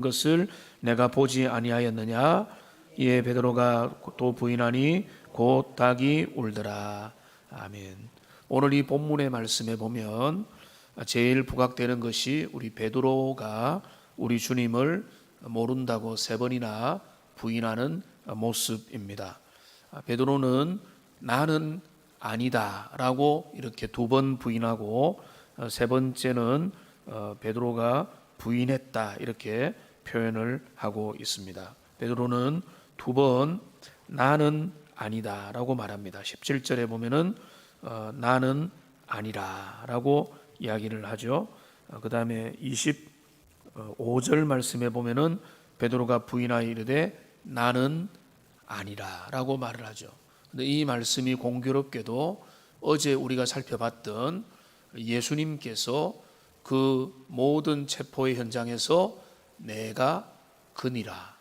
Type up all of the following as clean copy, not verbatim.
것을 내가 보지 아니하였느냐? 이에 베드로가 또 부인하니 곧 닭이 울더라. 아멘. 오늘 이 본문의 말씀에 보면 제일 부각되는 것이 우리 베드로가 우리 주님을 모른다고 세 번이나 부인하는 모습입니다. 베드로는 나는 아니다라고 이렇게 두 번 부인하고 세 번째는 베드로가 부인했다 이렇게 표현을 하고 있습니다. 베드로는 두 번 나는 아니다라고 말합니다. 17절에 보면은 나는 아니라라고 이야기를 하죠. 그 다음에 25절 말씀에 보면은 베드로가 부인하여 이르되 나는 아니라라고 말을 하죠. 근데 이 말씀이 공교롭게도 어제 우리가 살펴봤던 예수님께서 그 모든 체포의 현장에서 내가 그니라,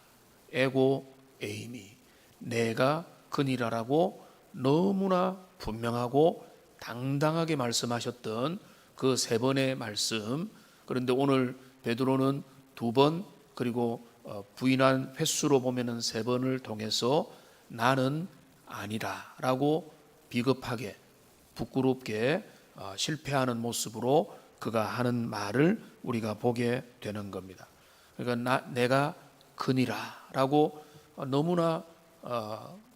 에고 에이미, 내가 그니라라고 너무나 분명하고 당당하게 말씀하셨던 그 세 번의 말씀. 그런데 오늘 베드로는 두 번, 그리고 부인한 횟수로 보면은 세 번을 통해서 나는 아니라라고 비겁하게 부끄럽게 실패하는 모습으로 그가 하는 말을 우리가 보게 되는 겁니다. 그러니까 내가 그니라라고 너무나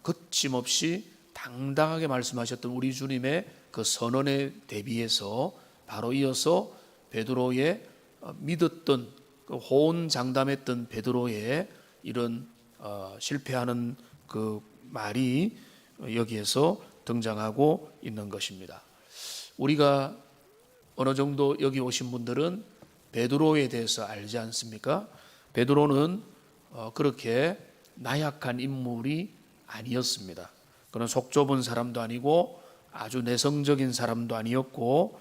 거침없이 당당하게 말씀하셨던 우리 주님의 그 선언에 대비해서 바로 이어서 베드로의 믿었던 그 호언장담했던 베드로의 이런 실패하는 그 말이 여기에서 등장하고 있는 것입니다. 우리가 어느 정도 여기 오신 분들은 베드로에 대해서 알지 않습니까? 베드로는 그렇게 나약한 인물이 아니었습니다. 그는 속 좁은 사람도 아니고 아주 내성적인 사람도 아니었고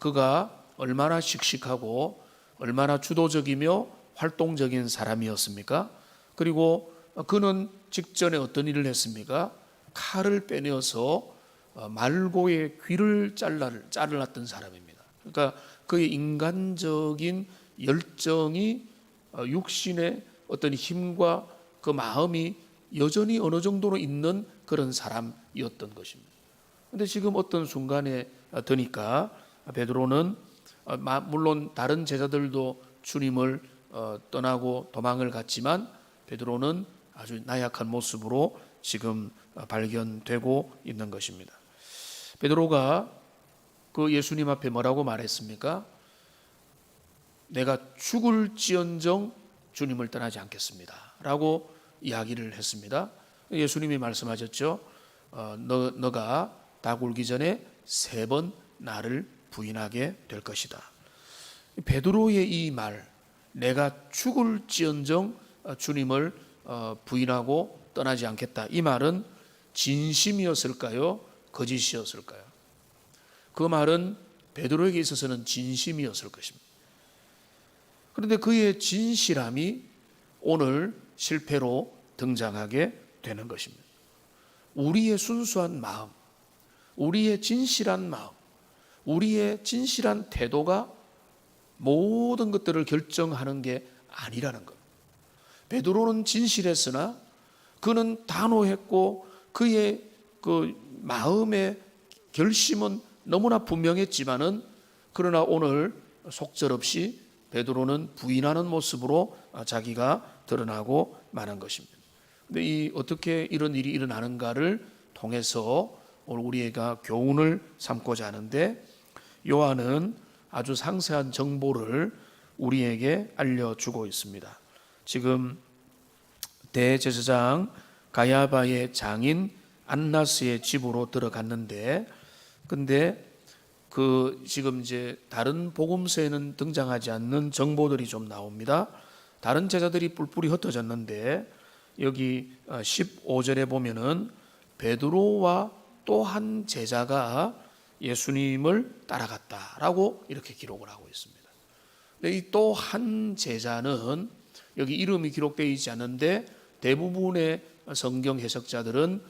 그가 얼마나 씩씩하고 얼마나 주도적이며 활동적인 사람이었습니까? 그리고 그는 직전에 어떤 일을 했습니까? 칼을 빼내어서 말고의 귀를 잘랐던 사람입니다. 그러니까 그의 인간적인 열정이 육신의 어떤 힘과 그 마음이 여전히 어느 정도로 있는 그런 사람이었던 것입니다. 그런데 지금 어떤 순간에 드니까 베드로는 물론 다른 제자들도 주님을 떠나고 도망을 갔지만 베드로는 아주 나약한 모습으로 지금 발견되고 있는 것입니다. 베드로가 그 예수님 앞에 뭐라고 말했습니까? 내가 죽을지언정 주님을 떠나지 않겠습니다 라고 이야기를 했습니다. 예수님이 말씀하셨죠. 너가 닭 울기 전에 세 번 나를 부인하게 될 것이다. 베드로의 이 말, 내가 죽을지언정 주님을 부인하고 떠나지 않겠다, 이 말은 진심이었을까요? 거짓이었을까요? 그 말은 베드로에게 있어서는 진심이었을 것입니다. 그런데 그의 진실함이 오늘 실패로 등장하게 되는 것입니다. 우리의 순수한 마음, 우리의 진실한 마음, 우리의 진실한 태도가 모든 것들을 결정하는 게 아니라는 것. 베드로는 진실했으나 그는 단호했고 그의 그 마음의 결심은 너무나 분명했지만은 그러나 오늘 속절없이 베드로는 부인하는 모습으로 자기가 드러나고 마는 것입니다. 근데 어떻게 이런 일이 일어나는가를 통해서 오늘 우리가 교훈을 삼고자 하는데, 요한은 아주 상세한 정보를 우리에게 알려주고 있습니다. 지금 대제사장 가야바의 장인 안나스의 집으로 들어갔는데, 근데 지금 이제 다른 복음서에는 등장하지 않는 정보들이 좀 나옵니다. 다른 제자들이 뿔뿔이 흩어졌는데 여기 15절에 보면은 베드로와 또 한 제자가 예수님을 따라갔다라고 이렇게 기록을 하고 있습니다. 이 또 한 제자는 여기 이름이 기록되어 있지 않는데 대부분의 성경 해석자들은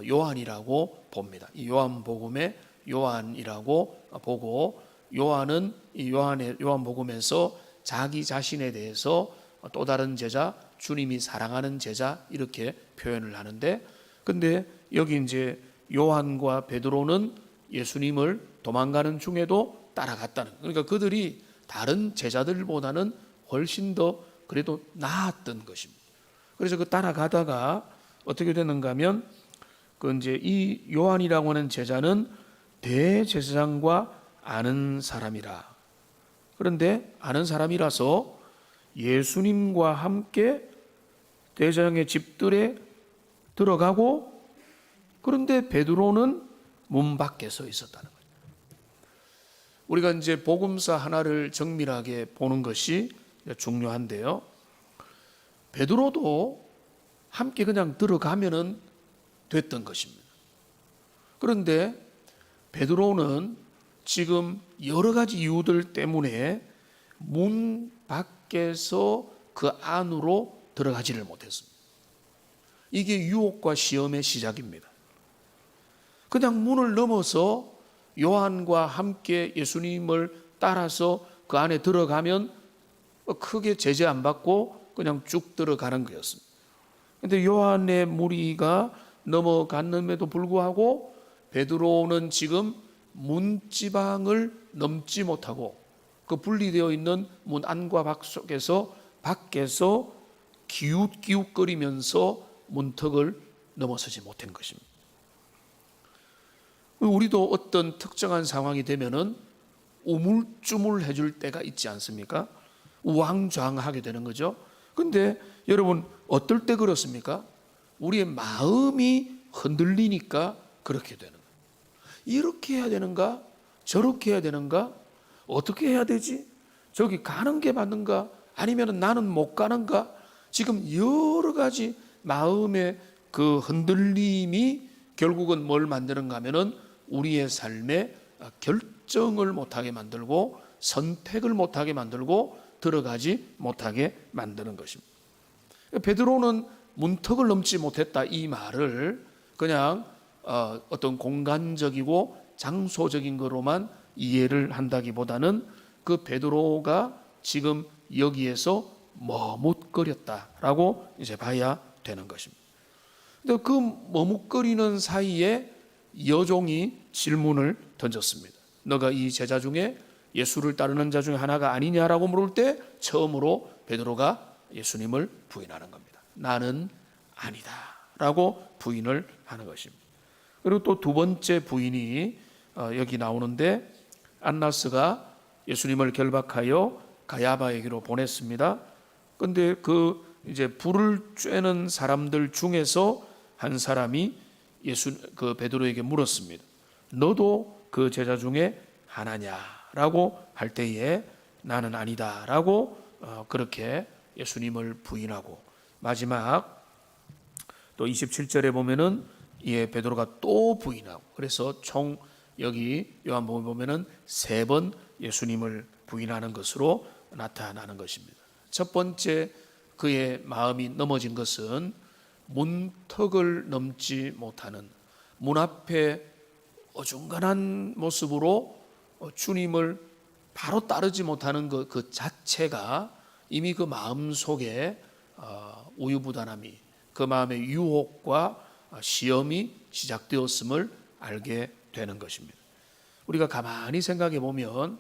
요한이라고 봅니다. 이 요한복음의 요한이라고 보고, 요한은 이 요한복음에서 자기 자신에 대해서 또 다른 제자, 주님이 사랑하는 제자 이렇게 표현을 하는데, 근데 여기 이제 요한과 베드로는 예수님을 도망가는 중에도 따라갔다는, 그러니까 그들이 다른 제자들보다는 훨씬 더 그래도 나았던 것입니다. 그래서 그 따라가다가 어떻게 되는가 하면 그 이제 이 요한이라고 하는 제자는 대제사장과 아는 사람이라. 그런데 아는 사람이라서 예수님과 함께 대제사장의 집들에 들어가고, 그런데 베드로는 문 밖에 서 있었다는 거예요. 우리가 이제 복음서 하나를 정밀하게 보는 것이 중요한데요. 베드로도 함께 그냥 들어가면은 됐던 것입니다. 그런데 베드로는 지금 여러 가지 이유들 때문에 문 밖에서 그 안으로 들어가지를 못했습니다. 이게 유혹과 시험의 시작입니다. 그냥 문을 넘어서 요한과 함께 예수님을 따라서 그 안에 들어가면 크게 제재 안 받고 그냥 쭉 들어가는 거였습니다. 그런데 요한의 무리가 넘어갔음에도 불구하고 베드로는 지금 문지방을 넘지 못하고 그 분리되어 있는 문 안과 밖 속에서 밖에서 기웃기웃거리면서 문턱을 넘어서지 못한 것입니다. 우리도 어떤 특정한 상황이 되면은 우물쭈물 해줄 때가 있지 않습니까? 우왕좌왕하게 되는 거죠. 근데 여러분 어떨 때 그렇습니까? 우리의 마음이 흔들리니까 그렇게 되는 거예요. 이렇게 해야 되는가? 저렇게 해야 되는가? 어떻게 해야 되지? 저기 가는 게 맞는가? 아니면 나는 못 가는가? 지금 여러 가지 마음의 그 흔들림이 결국은 뭘 만드는가 하면은 우리의 삶에 결정을 못하게 만들고 선택을 못하게 만들고 들어가지 못하게 만드는 것입니다. 베드로는 문턱을 넘지 못했다 이 말을 그냥 어떤 공간적이고 장소적인 거로만 이해를 한다기보다는 그 베드로가 지금 여기에서 머뭇거렸다라고 이제 봐야 되는 것입니다. 근데 그 머뭇거리는 사이에 여종이 질문을 던졌습니다. 너가 이 제자 중에 예수를 따르는 자 중에 하나가 아니냐라고 물을 때 처음으로 베드로가 예수님을 부인하는 겁니다. 나는 아니다 라고 부인을 하는 것입니다. 그리고 또 두 번째 부인이 여기 나오는데, 안나스가 예수님을 결박하여 가야바에게로 보냈습니다. 그런데 그 이제 불을 쬐는 사람들 중에서 한 사람이 그 베드로에게 물었습니다. 너도 그 제자 중에 하나냐라고 할 때에 나는 아니다라고 그렇게 예수님을 부인하고, 마지막 또 27절에 보면은 베드로가 또 부인하고, 그래서 총 여기 요한복음에 보면은 3번 예수님을 부인하는 것으로 나타나는 것입니다. 첫 번째 그의 마음이 넘어진 것은 문턱을 넘지 못하는, 문 앞에 어중간한 모습으로 주님을 바로 따르지 못하는 그 자체가 이미 그 마음 속에 우유부단함이, 그 마음의 유혹과 시험이 시작되었음을 알게 되는 것입니다. 우리가 가만히 생각해 보면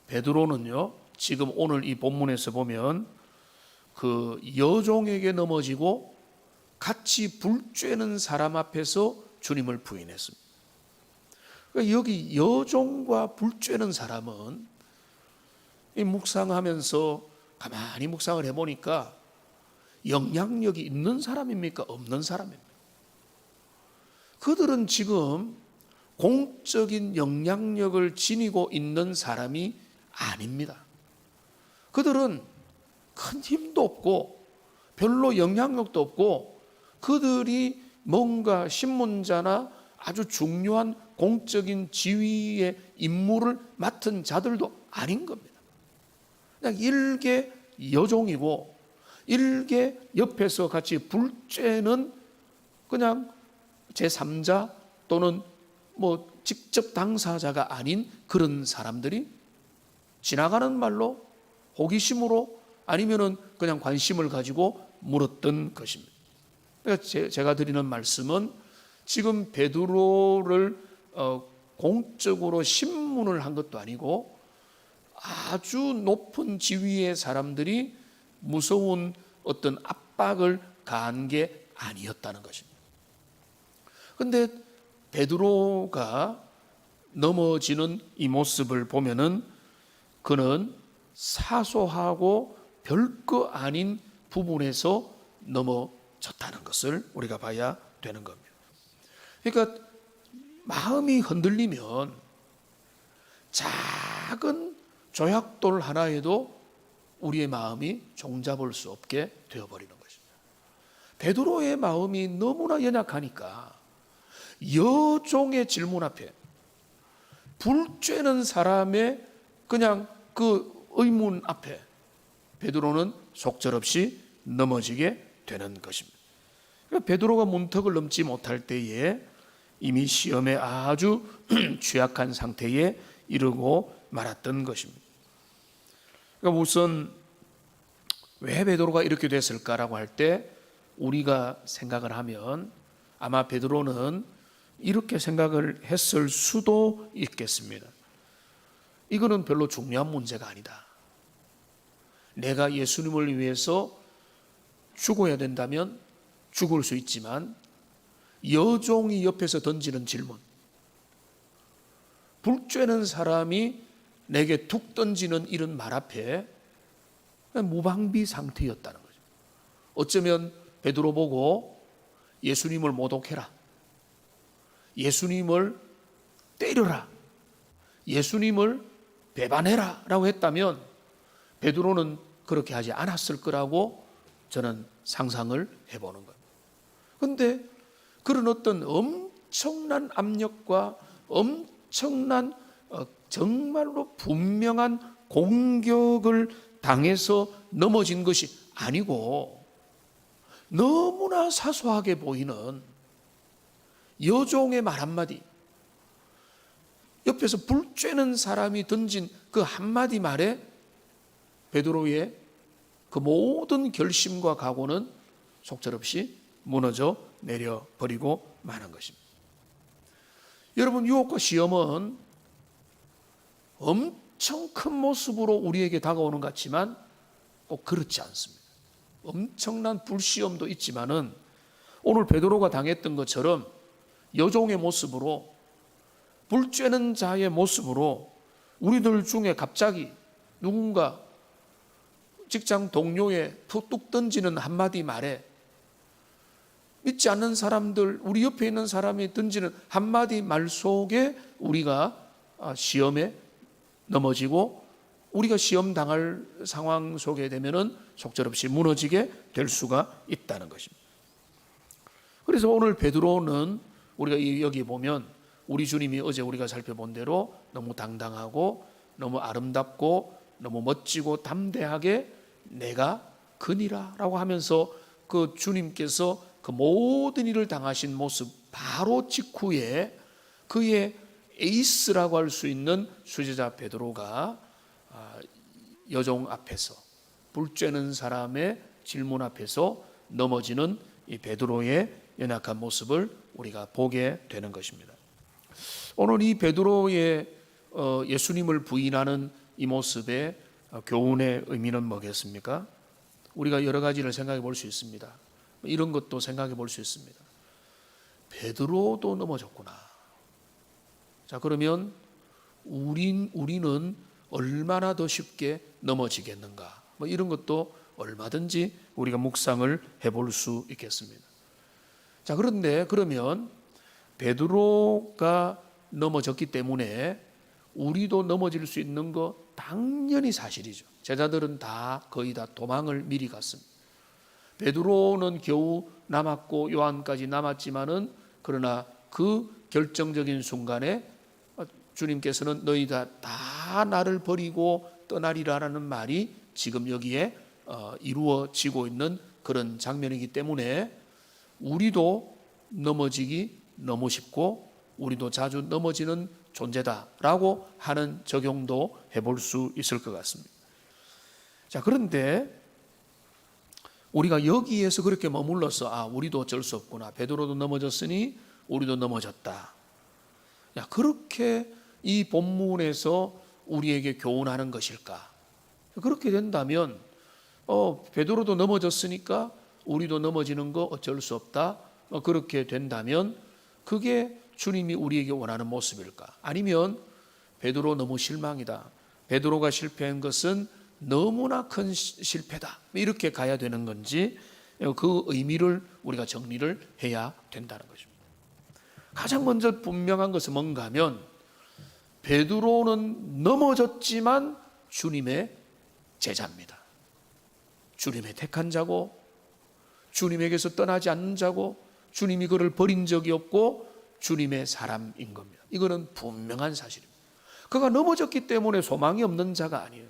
베드로는요, 지금 오늘 이 본문에서 보면 그 여종에게 넘어지고 같이 불 쬐는 사람 앞에서 주님을 부인했습니다. 그러니까 여기 여종과 불 쬐는 사람은 이 묵상하면서 가만히 묵상을 해보니까 영향력이 있는 사람입니까? 없는 사람입니까? 그들은 지금 공적인 영향력을 지니고 있는 사람이 아닙니다. 그들은 큰 힘도 없고 별로 영향력도 없고 그들이 뭔가 신문자나 아주 중요한 공적인 지위의 임무를 맡은 자들도 아닌 겁니다. 그냥 일개 여종이고 일개 옆에서 같이 불 쬐는 그냥 제3자 또는 뭐 직접 당사자가 아닌 그런 사람들이 지나가는 말로 호기심으로 아니면은 그냥 관심을 가지고 물었던 것입니다. 그러니까 제가 드리는 말씀은 지금 베드로를 공적으로 신문을 한 것도 아니고 아주 높은 지위의 사람들이 무서운 어떤 압박을 가한 게 아니었다는 것입니다. 그런데 베드로가 넘어지는 이 모습을 보면은 그는 사소하고 별거 아닌 부분에서 넘어졌다는 것을 우리가 봐야 되는 겁니다. 그러니까 마음이 흔들리면 작은 조약돌 하나에도 우리의 마음이 종잡을 수 없게 되어버리는 것입니다. 베드로의 마음이 너무나 연약하니까 여종의 질문 앞에 불 쬐는 사람의 그냥 그 의문 앞에 베드로는 속절없이 넘어지게 되는 것입니다. 그러니까 베드로가 문턱을 넘지 못할 때에 이미 시험에 아주 취약한 상태에 이르고 말았던 것입니다. 그러니까 우선 왜 베드로가 이렇게 됐을까라고 할 때 우리가 생각을 하면 아마 베드로는 이렇게 생각을 했을 수도 있겠습니다. 이거는 별로 중요한 문제가 아니다. 내가 예수님을 위해서 죽어야 된다면 죽을 수 있지만 여종이 옆에서 던지는 질문, 불 쬐는 사람이 내게 툭 던지는 이런 말 앞에 무방비 상태였다는 거죠. 어쩌면 베드로 보고 예수님을 모독해라, 예수님을 때려라, 예수님을 배반해라 라고 했다면 베드로는 그렇게 하지 않았을 거라고 저는 상상을 해보는 거예요. 그런데 그런 어떤 엄청난 압력과 엄청난 정말로 분명한 공격을 당해서 넘어진 것이 아니고 너무나 사소하게 보이는 여종의 말 한마디, 옆에서 불 쬐는 사람이 던진 그 한마디 말에 베드로의 그 모든 결심과 각오는 속절없이 무너져 내려버리고 마는 것입니다. 여러분, 유혹과 시험은 엄청 큰 모습으로 우리에게 다가오는 것 같지만 꼭 그렇지 않습니다. 엄청난 불시험도 있지만은 오늘 베드로가 당했던 것처럼 여종의 모습으로, 불 쬐는 자의 모습으로 우리들 중에 갑자기 누군가 직장 동료의 툭 던지는 한마디 말에 믿지 않는 사람들, 우리 옆에 있는 사람이 던지는 한마디 말 속에 우리가 시험에 넘어지고 우리가 시험 당할 상황 속에 되면은 속절없이 무너지게 될 수가 있다는 것입니다. 그래서 오늘 베드로는 우리가 여기 보면 우리 주님이 어제 우리가 살펴본 대로 너무 당당하고 너무 아름답고 너무 멋지고 담대하게 내가 그니라라고 하면서 그 주님께서 그 모든 일을 당하신 모습 바로 직후에 그의 에이스라고 할 수 있는 수제자 베드로가 여종 앞에서, 불 쬐는 사람의 질문 앞에서 넘어지는 이 베드로의 연약한 모습을 우리가 보게 되는 것입니다. 오늘 이 베드로의 예수님을 부인하는 이 모습의 교훈의 의미는 뭐겠습니까? 우리가 여러 가지를 생각해 볼 수 있습니다. 이런 것도 생각해 볼 수 있습니다. 베드로도 넘어졌구나. 자, 그러면 우리는 얼마나 더 쉽게 넘어지겠는가? 이런 것도 얼마든지 우리가 묵상을 해볼 수 있겠습니다. 자, 그런데 그러면 베드로가 넘어졌기 때문에 우리도 넘어질 수 있는 거 당연히 사실이죠. 제자들은 거의 다 도망을 미리 갔습니다. 베드로는 겨우 남았고 요한까지 남았지만은 그러나 그 결정적인 순간에 주님께서는 너희 다 나를 버리고 떠나리라라는 말이 지금 여기에 이루어지고 있는 그런 장면이기 때문에 우리도 넘어지기 너무 쉽고 우리도 자주 넘어지는 존재다라고 하는 적용도 해볼 수 있을 것 같습니다. 자, 그런데 우리가 여기에서 그렇게 머물러서 우리도 어쩔 수 없구나. 베드로도 넘어졌으니 우리도 넘어졌다. 야, 그렇게 이 본문에서 우리에게 교훈하는 것일까? 그렇게 된다면 베드로도 넘어졌으니까 우리도 넘어지는 거 어쩔 수 없다. 그렇게 된다면 그게 주님이 우리에게 원하는 모습일까? 아니면 베드로 너무 실망이다. 베드로가 실패한 것은 너무나 큰 실패다. 이렇게 가야 되는 건지 그 의미를 우리가 정리를 해야 된다는 것입니다. 가장 먼저 분명한 것은 뭔가 하면 베드로는 넘어졌지만 주님의 제자입니다. 주님의 택한 자고 주님에게서 떠나지 않는 자고 주님이 그를 버린 적이 없고 주님의 사람인 겁니다. 이거는 분명한 사실입니다. 그가 넘어졌기 때문에 소망이 없는 자가 아니에요.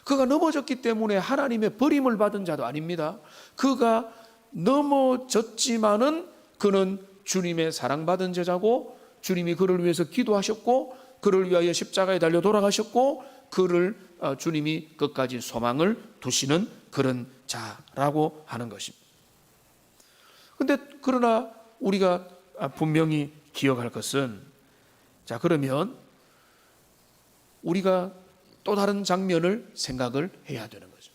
그가 넘어졌기 때문에 하나님의 버림을 받은 자도 아닙니다. 그가 넘어졌지만은 그는 주님의 사랑받은 제자고 주님이 그를 위해서 기도하셨고 그를 위하여 십자가에 달려 돌아가셨고 그를 주님이 끝까지 소망을 두시는 그런 자라고 하는 것입니다. 그런데 그러나 우리가 분명히 기억할 것은 자, 그러면 우리가 또 다른 장면을 생각을 해야 되는 거죠.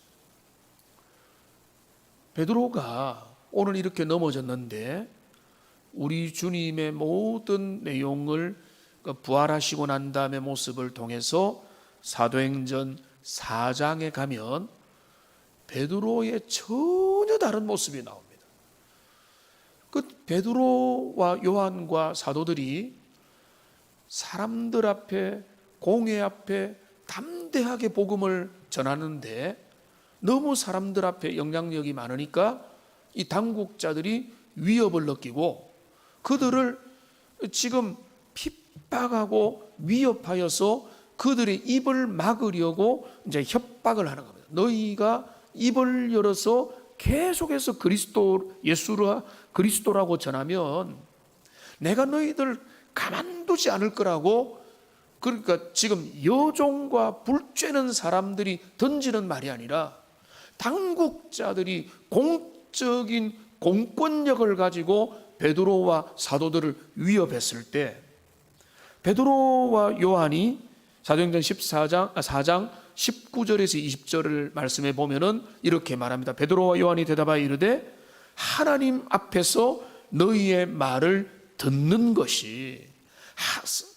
베드로가 오늘 이렇게 넘어졌는데 우리 주님의 모든 내용을 부활하시고 난 다음의 모습을 통해서 사도행전 4장에 가면 베드로의 전혀 다른 모습이 나옵니다. 그 베드로와 요한과 사도들이 사람들 앞에 공회 앞에 담대하게 복음을 전하는데 너무 사람들 앞에 영향력이 많으니까 이 당국자들이 위협을 느끼고 그들을 지금 핍박하고 위협하여서 그들의 입을 막으려고 이제 협박을 하는 겁니다. 너희가 입을 열어서 계속해서 그리스도라고 전하면 내가 너희들 가만두지 않을 거라고. 그러니까 지금 여종과 불쬐는 사람들이 던지는 말이 아니라 당국자들이 공적인 공권력을 가지고 베드로와 사도들을 위협했을 때 베드로와 요한이 사도행전 4장 19절에서 20절을 말씀해 보면은 이렇게 말합니다. 베드로와 요한이 대답하여 이르되 하나님 앞에서 너희의 말을 듣는 것이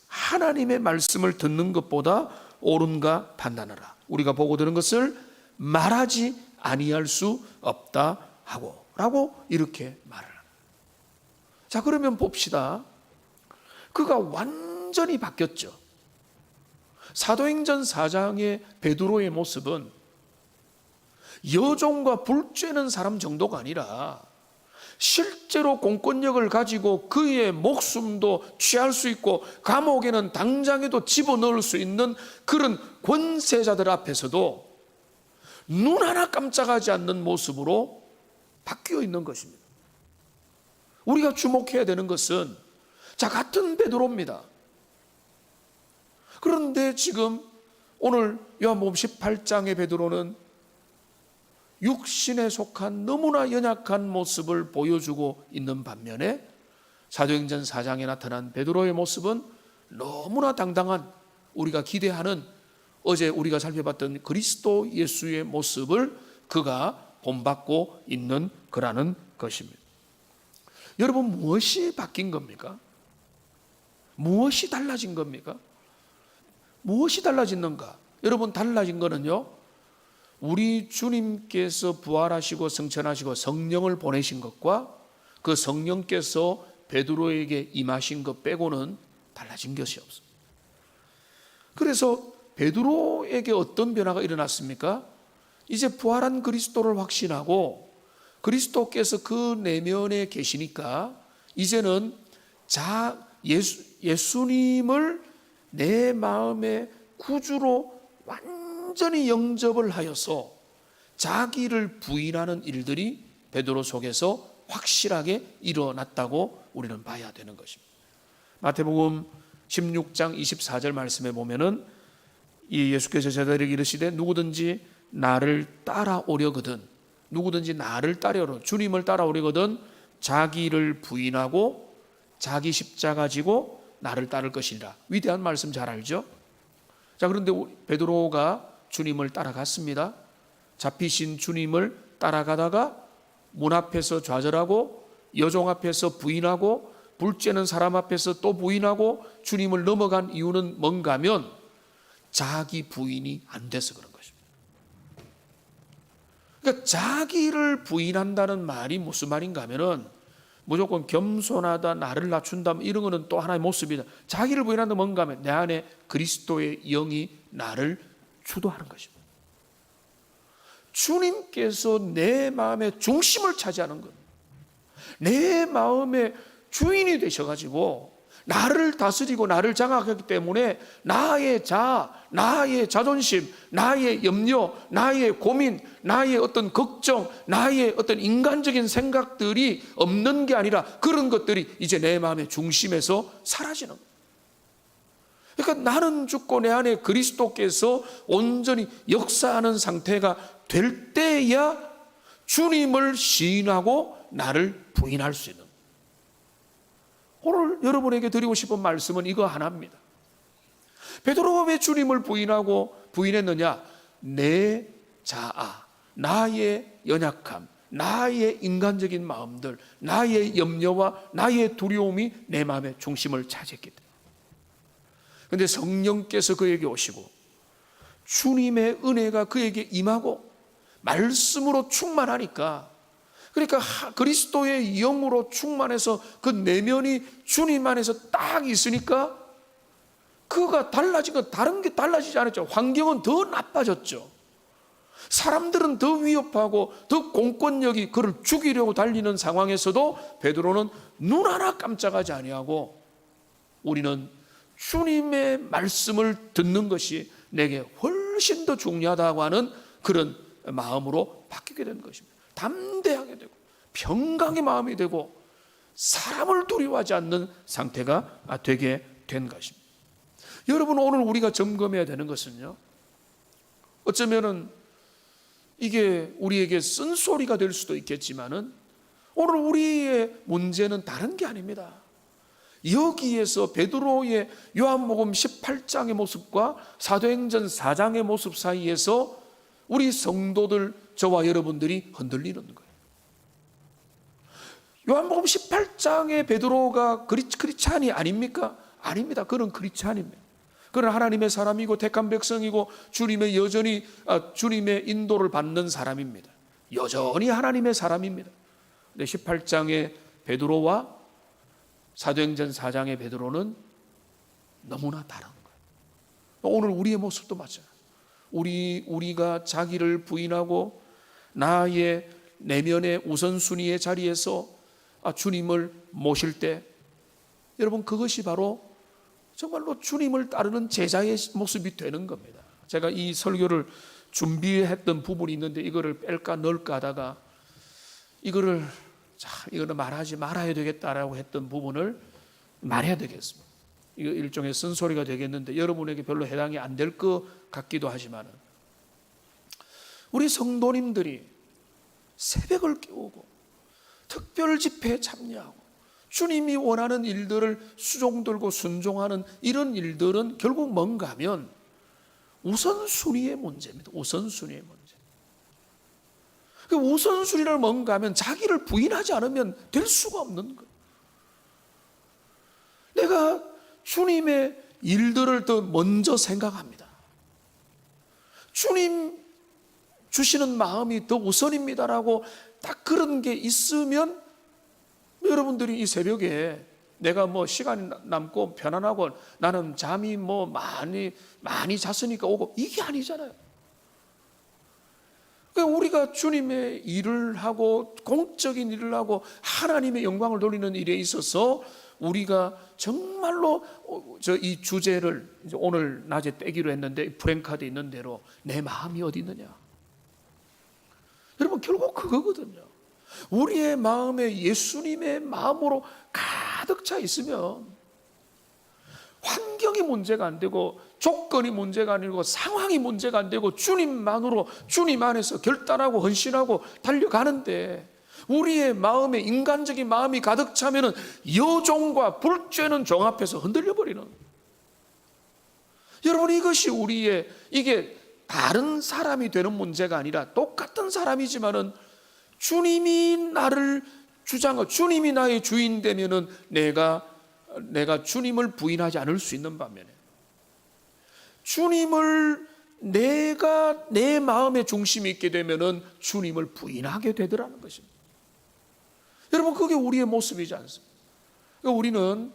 하나님의 말씀을 듣는 것보다 옳은가 판단하라. 우리가 보고 들은 것을 말하지 아니할 수 없다 하고 라고 이렇게 말을 합니다. 자, 그러면 봅시다. 그가 완전히 바뀌었죠. 사도행전 4장의 베드로의 모습은 여종과 불쬐는 사람 정도가 아니라 실제로 공권력을 가지고 그의 목숨도 취할 수 있고 감옥에는 당장에도 집어넣을 수 있는 그런 권세자들 앞에서도 눈 하나 깜짝하지 않는 모습으로 바뀌어 있는 것입니다. 우리가 주목해야 되는 것은 자, 같은 베드로입니다. 그런데 지금 오늘 요한복음 18장의 베드로는 육신에 속한 너무나 연약한 모습을 보여주고 있는 반면에 사도행전 4장에 나타난 베드로의 모습은 너무나 당당한 우리가 기대하는 어제 우리가 살펴봤던 그리스도 예수의 모습을 그가 본받고 있는 거라는 것입니다. 여러분, 무엇이 바뀐 겁니까? 무엇이 달라진 겁니까? 무엇이 달라졌는가? 여러분, 달라진 거는요, 우리 주님께서 부활하시고 성천하시고 성령을 보내신 것과 그 성령께서 베드로에게 임하신 것 빼고는 달라진 것이 없습니다. 그래서 베드로에게 어떤 변화가 일어났습니까? 이제 부활한 그리스도를 확신하고 그리스도께서 그 내면에 계시니까 이제는 예수님을 내 마음의 구주로 완전히 영접을 하여서 자기를 부인하는 일들이 베드로 속에서 확실하게 일어났다고 우리는 봐야 되는 것입니다. 마태복음 16장 24절 말씀에 보면은 이 예수께서 제자들에게 이르시되 누구든지 나를 따라오려거든, 누구든지 나를 따르려 주님을 따라오려거든 자기를 부인하고 자기 십자가 지고 나를 따를 것이라. 위대한 말씀 잘 알죠? 자, 그런데 베드로가 주님을 따라갔습니다. 잡히신 주님을 따라가다가 문 앞에서 좌절하고 여종 앞에서 부인하고 불 쬐는 사람 앞에서 또 부인하고 주님을 넘어간 이유는 뭔가 하면 자기 부인이 안 돼서 그런 것입니다. 그러니까 자기를 부인한다는 말이 무슨 말인가 하면은 무조건 겸손하다, 나를 낮춘다, 이런 거는 또 하나의 모습이다. 자기를 부인한다 뭔가 하면 내 안에 그리스도의 영이 나를 주도하는 것입니다. 주님께서 내 마음의 중심을 차지하는 것, 내 마음의 주인이 되셔가지고 나를 다스리고 나를 장악하기 때문에 나의 자아, 나의 자존심, 나의 염려, 나의 고민, 나의 어떤 걱정, 나의 어떤 인간적인 생각들이 없는 게 아니라 그런 것들이 이제 내 마음의 중심에서 사라지는 거예요. 그러니까 나는 죽고 내 안에 그리스도께서 온전히 역사하는 상태가 될 때야 주님을 시인하고 나를 부인할 수 있는 거예요. 오늘 여러분에게 드리고 싶은 말씀은 이거 하나입니다. 베드로가 왜 주님을 부인했느냐? 내 자아, 나의 연약함, 나의 인간적인 마음들, 나의 염려와 나의 두려움이 내 마음의 중심을 차지했기 때문에. 그런데 성령께서 그에게 오시고 주님의 은혜가 그에게 임하고 말씀으로 충만하니까, 그러니까 그리스도의 영으로 충만해서 그 내면이 주님 안에서 딱 있으니까 그가 달라진 건 다른 게 달라지지 않았죠. 환경은 더 나빠졌죠. 사람들은 더 위협하고 더 공권력이 그를 죽이려고 달리는 상황에서도 베드로는 눈 하나 깜짝하지 아니하고 우리는 주님의 말씀을 듣는 것이 내게 훨씬 더 중요하다고 하는 그런 마음으로 바뀌게 되는 것입니다. 담대하게 되고 평강의 마음이 되고 사람을 두려워하지 않는 상태가 되게 된 것입니다. 여러분, 오늘 우리가 점검해야 되는 것은요, 어쩌면은 이게 우리에게 쓴소리가 될 수도 있겠지만은 오늘 우리의 문제는 다른 게 아닙니다. 여기에서 베드로의 요한복음 18장의 모습과 사도행전 4장의 모습 사이에서 우리 성도들, 저와 여러분들이 흔들리는 거예요. 요한복음 18장의 베드로가 크리스찬이 아닙니까? 아닙니다. 그는 크리스찬입니다. 그는 하나님의 사람이고 택한 백성이고 주님의 인도를 받는 사람입니다. 여전히 하나님의 사람입니다. 근데 18장의 베드로와 사도행전 4장의 베드로는 너무나 다른 거예요. 오늘 우리의 모습도 마찬가지예요. 우리가 자기를 부인하고 나의 내면의 우선순위의 자리에서 주님을 모실 때, 여러분, 그것이 바로 정말로 주님을 따르는 제자의 모습이 되는 겁니다. 제가 이 설교를 준비했던 부분이 있는데 이거를 뺄까 넣을까 하다가 이거는 말하지 말아야 되겠다라고 했던 부분을 말해야 되겠습니다. 이거 일종의 쓴소리가 되겠는데 여러분에게 별로 해당이 안 될 것 같기도 하지만은, 우리 성도님들이 새벽을 깨우고 특별 집회에 참여하고 주님이 원하는 일들을 수종 들고 순종하는 이런 일들은 결국 뭔가 하면 우선순위의 문제입니다. 우선순위의 문제. 그 우선순위를 뭔가 하면 자기를 부인하지 않으면 될 수가 없는 거예요. 내가 주님의 일들을 더 먼저 생각합니다. 주님 주시는 마음이 더 우선입니다라고 딱 그런 게 있으면, 여러분들이 이 새벽에 내가 시간이 남고 편안하고 나는 잠이 많이 잤으니까 오고, 이게 아니잖아요. 그러니까 우리가 주님의 일을 하고 공적인 일을 하고 하나님의 영광을 돌리는 일에 있어서 우리가 정말로 이 주제를 오늘 낮에 떼기로 했는데 프랭카드 있는 대로 내 마음이 어디 있느냐. 여러분, 결국 그거거든요. 우리의 마음에 예수님의 마음으로 가득 차 있으면 환경이 문제가 안 되고 조건이 문제가 아니고 상황이 문제가 안 되고 주님만으로, 주님 안에서 결단하고 헌신하고 달려가는데, 우리의 마음에 인간적인 마음이 가득 차면은 여종과 불죄는 종 앞에서 흔들려 버리는. 여러분, 이것이 우리의, 이게 다른 사람이 되는 문제가 아니라 똑같은 사람이지만은 주님이 나를 주장하고 주님이 나의 주인 되면은 내가 주님을 부인하지 않을 수 있는 반면에, 주님을 내가 내 마음의 중심이 있게 되면은 주님을 부인하게 되더라는 것입니다. 여러분, 그게 우리의 모습이지 않습니까? 우리는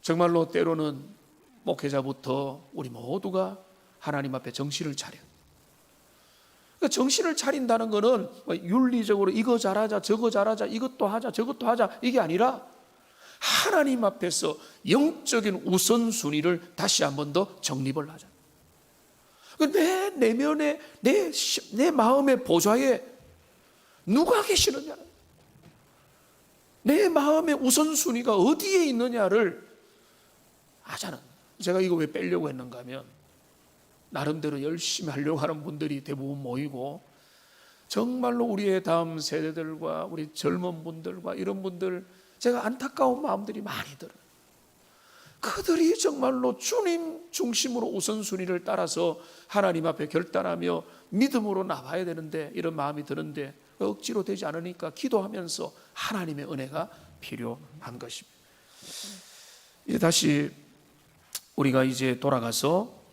정말로 때로는 목회자부터 우리 모두가 하나님 앞에 정신을 차려. 정신을 차린다는 것은 윤리적으로 이거 잘하자, 저거 잘하자, 이것도 하자, 저것도 하자, 이게 아니라 하나님 앞에서 영적인 우선순위를 다시 한 번 더 정립을 하자. 내 내면에, 내 마음의 보좌에 누가 계시느냐, 내 마음의 우선순위가 어디에 있느냐를 하자는. 제가 이거 왜 빼려고 했는가 하면, 나름대로 열심히 하려고 하는 분들이 대부분 모이고, 정말로 우리의 다음 세대들과 우리 젊은 분들과 이런 분들, 제가 안타까운 마음들이 많이 들어요. 그들이 정말로 주님 중심으로 우선순위를 따라서 하나님 앞에 결단하며 믿음으로 나와야 되는데, 이런 마음이 드는데 억지로 되지 않으니까 기도하면서 하나님의 은혜가 필요한 것입니다. 이제 다시 우리가 이제 돌아가서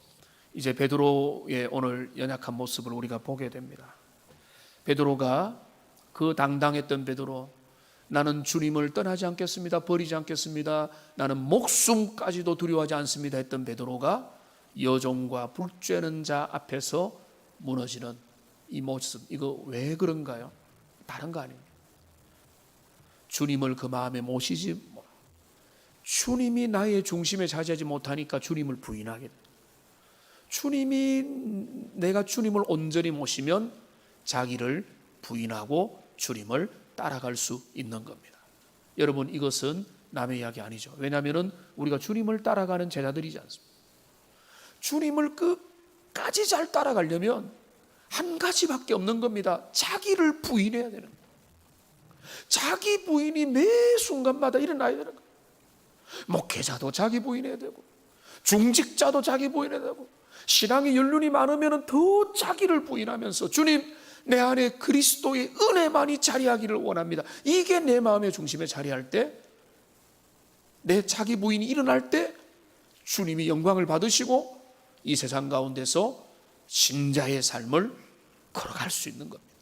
이제 베드로의 오늘 연약한 모습을 우리가 보게 됩니다. 베드로가, 그 당당했던 베드로, 나는 주님을 떠나지 않겠습니다, 버리지 않겠습니다, 나는 목숨까지도 두려워하지 않습니다 했던 베드로가 여종과 불죄는 자 앞에서 무너지는 이 모습, 이거 왜 그런가요? 다른 거 아닙니다. 주님을 그 마음에 모시지, 주님이 나의 중심에 차지하지 못하니까 주님을 부인하게 됩니다. 내가 주님을 온전히 모시면 자기를 부인하고 주님을 따라갈 수 있는 겁니다. 여러분, 이것은 남의 이야기 아니죠. 왜냐하면 우리가 주님을 따라가는 제자들이지 않습니까? 주님을 끝까지 잘 따라가려면 한 가지밖에 없는 겁니다. 자기를 부인해야 되는 거예요. 자기 부인이 매 순간마다 일어나야 되는 거예요. 목회자도 자기 부인해야 되고, 중직자도 자기 부인해야 되고, 신앙의 연륜이 많으면 더 자기를 부인하면서 주님, 내 안에 그리스도의 은혜만이 자리하기를 원합니다. 이게 내 마음의 중심에 자리할 때, 내 자기 부인이 일어날 때 주님이 영광을 받으시고 이 세상 가운데서 신자의 삶을 걸어갈 수 있는 겁니다.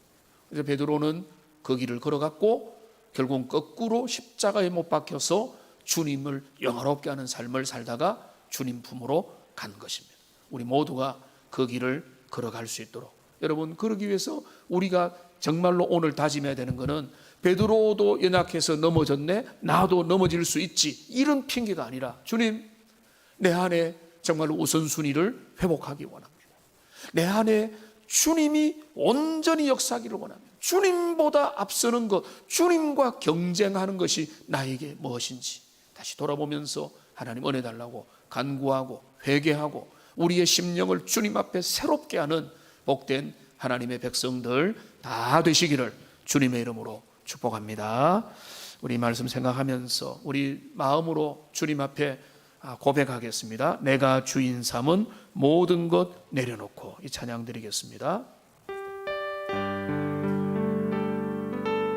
그래서 베드로는 그 길을 걸어갔고 결국 거꾸로 십자가에 못 박혀서 주님을 영화롭게 하는 삶을 살다가 주님 품으로 간 것입니다. 우리 모두가 그 길을 걸어갈 수 있도록, 여러분, 그러기 위해서 우리가 정말로 오늘 다짐해야 되는 것은 베드로도 연약해서 넘어졌네, 나도 넘어질 수 있지, 이런 핑계가 아니라 주님, 내 안에 정말로 우선순위를 회복하기 원합니다. 내 안에 주님이 온전히 역사하기를 원합니다. 주님보다 앞서는 것, 주님과 경쟁하는 것이 나에게 무엇인지 다시 돌아보면서 하나님 은혜 달라고 간구하고 회개하고 우리의 심령을 주님 앞에 새롭게 하는 복된 하나님의 백성들 다 되시기를 주님의 이름으로 축복합니다. 우리 말씀 생각하면서 우리 마음으로 주님 앞에 고백하겠습니다. 내가 주인 삼은 모든 것 내려놓고 이 찬양 드리겠습니다.